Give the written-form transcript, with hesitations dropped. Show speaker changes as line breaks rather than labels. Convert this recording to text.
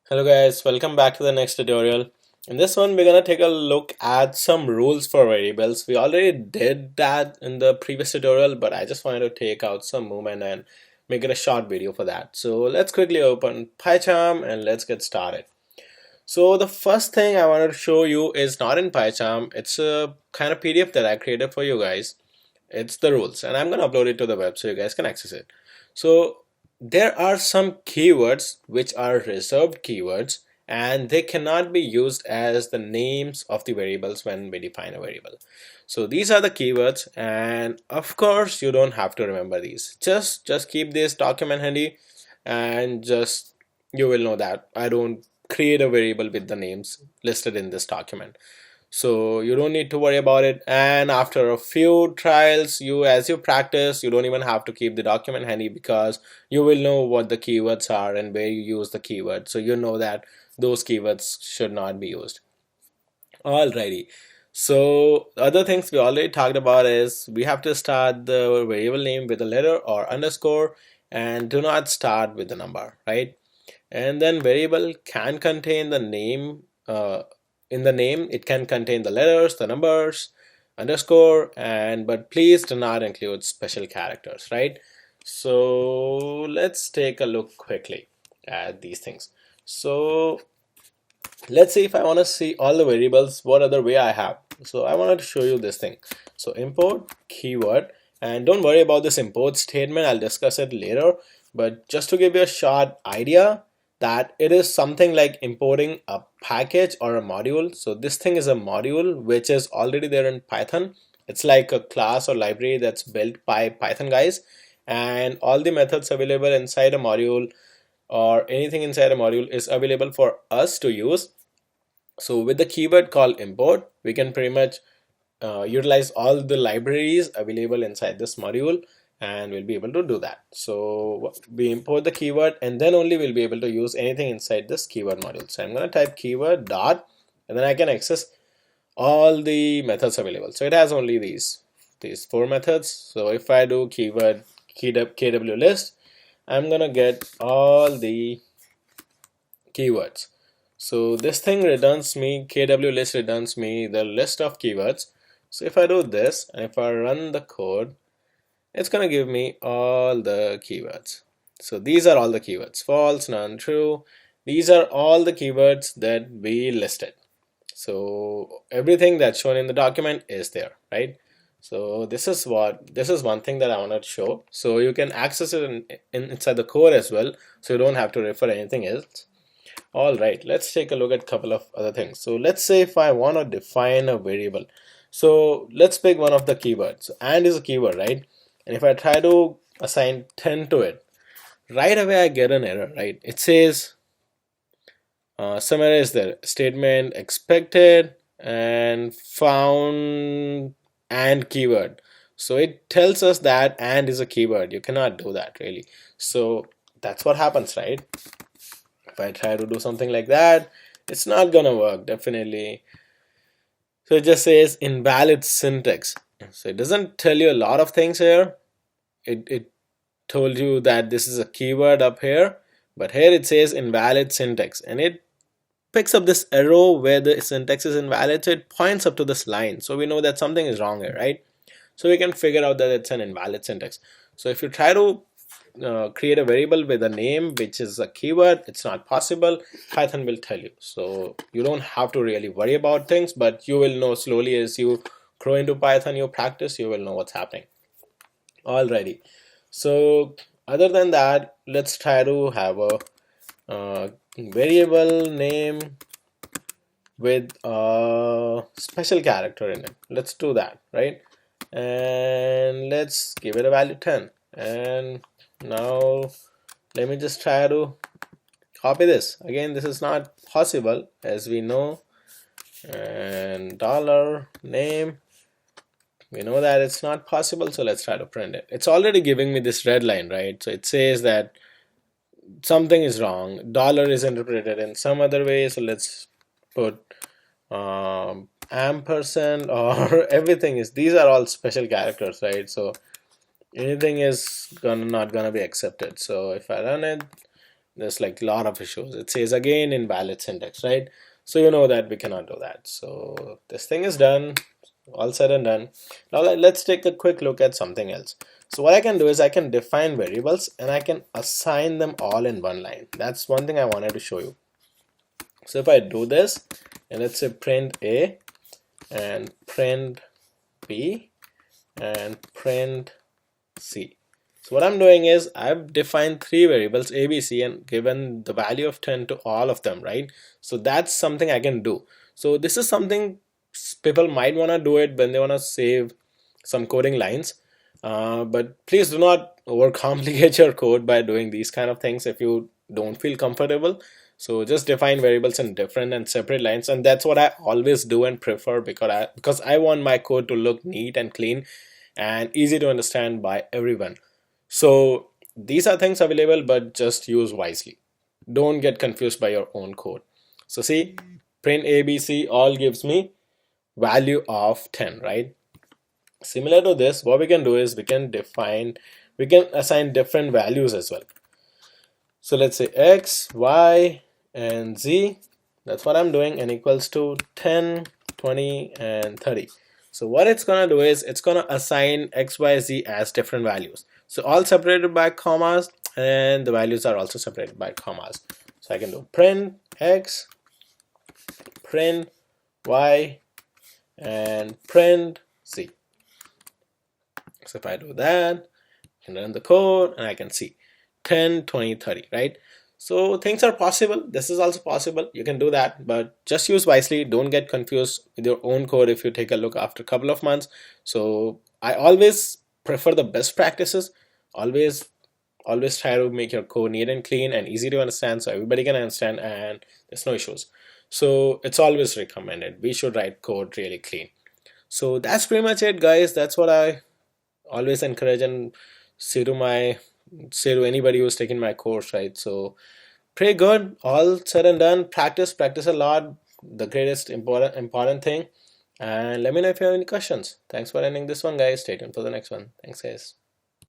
Hello guys, welcome back to the next tutorial. In this one, we're gonna take a look at some rules for variables. We already did that in the previous tutorial, but I just wanted to take out some movement and make it a short video for that. So let's quickly open PyCharm and let's get started. So the first thing I wanted to show you is not in PyCharm. It's a kind of PDF that I created for you guys. It's the rules, and I'm gonna upload it to the web so you guys can access it. So there are some keywords which are reserved keywords and they cannot be used as the names of the variables when we define a variable. So these are the keywords, and of course you don't have to remember these. Just keep this document handy, and just you will know that I don't create a variable with the names listed in this document, so you don't need to worry about it. And after a few trials, as you practice, you don't even have to keep the document handy, because you will know what the keywords are and where you use the keyword, so you know that those keywords should not be used. Alrighty, so other things we already talked about is we have to start the variable name with a letter or underscore, and do not start with the number, right? And then variable can contain the name. In the name, it can contain the letters, the numbers, underscore, but please do not include special characters, right? So let's take a look quickly at these things. So let's see, if I want to see all the variables, what other way I have. So I wanted to show you this thing. So import keyword, and don't worry about this import statement, I'll discuss it later, but just to give you a short idea that it is something like importing a package or a module. So this thing is a module which is already there in Python. It's like a class or library that's built by Python guys, and all the methods available inside a module or anything inside a module is available for us to use. So with the keyword called import, we can pretty much utilize all the libraries available inside this module, and we'll be able to do that. So we import the keyword, and then only we'll be able to use anything inside this keyword module. So I'm going to type keyword dot, and then I can access all the methods available. So it has only these four methods. So if I do keyword kw list, I'm gonna get all the keywords. So this thing returns me, kw list returns me the list of keywords. So if I do this and if I run the code, it's gonna give me all the keywords. So these are all the keywords: false, none, true. These are all the keywords that we listed. So everything that's shown in the document is there, right? So this is one thing that I wanted to show. So you can access it inside the code as well, so you don't have to refer anything else. All right, let's take a look at a couple of other things. So let's say if I want to define a variable, so let's pick one of the keywords. And is a keyword, right? And if I try to assign 10 to it, right away I get an error, right? It says some error is there. Statement expected and found and keyword. So it tells us that and is a keyword. You cannot do that really. So that's what happens, right? If I try to do something like that, it's not gonna work, definitely. So it just says invalid syntax. So it doesn't tell you a lot of things here. It told you that this is a keyword up here, but here it says invalid syntax, and it picks up this arrow where the syntax is invalid, so it points up to this line. So we know that something is wrong here, right? So we can figure out that it's an invalid syntax. So if you try to create a variable with a name which is a keyword, it's not possible. Python will tell you. So you don't have to really worry about things, but you will know slowly as you grow into Python, you practice, you will know what's happening. Alrighty. So other than that, let's try to have a variable name with a special character in it. Let's do that, right? And let's give it a value 10. And now let me just try to copy this. Again, this is not possible, as we know. And dollar name, we know that it's not possible, so let's try to print it. It's already giving me this red line, right? So it says that something is wrong. Dollar is interpreted in some other way, so let's put ampersand or everything is, these are all special characters, right? So anything is not gonna be accepted. So if I run it, there's like a lot of issues. It says again invalid syntax, right? So you know that we cannot do that. So this thing is done, all said and done. Now let's take a quick look at something else. So what I can do is I can define variables and I can assign them all in one line. That's one thing I wanted to show you. So if I do this and let's say print A and print B and print C. So what I'm doing is I've defined three variables A, B, C and given the value of 10 to all of them, right? So that's something I can do. So this is something people might want to do it when they want to save some coding lines. But please do not overcomplicate your code by doing these kind of things if you don't feel comfortable. So just define variables in different and separate lines, and that's what I always do and prefer because I want my code to look neat and clean and easy to understand by everyone. So these are things available, but just use wisely. Don't get confused by your own code. So see, print ABC all gives me value of 10, right? Similar to this, what we can do is we can assign different values as well. So let's say X, Y, and Z. That's what I'm doing, and equals to 10, 20, and 30. So what it's gonna do is it's gonna assign X, Y, Z as different values. So all separated by commas, and the values are also separated by commas. So I can do print X, print Y, and print Z. So if I do that, I can run the code and I can see 10, 20, 30, right? So things are possible. This is also possible. You can do that, but just use wisely. Don't get confused with your own code if you take a look after a couple of months. So I always prefer the best practices. Always try to make your code neat and clean and easy to understand so everybody can understand and there's no issues. So it's always recommended. We should write code really clean. So that's pretty much it, guys. That's what I always encourage and say to anybody who's taking my course, right? So pretty good, all said and done. Practice a lot, the greatest important thing. And let me know if you have any questions. Thanks for ending this one, guys. Stay tuned for the next one. Thanks, guys.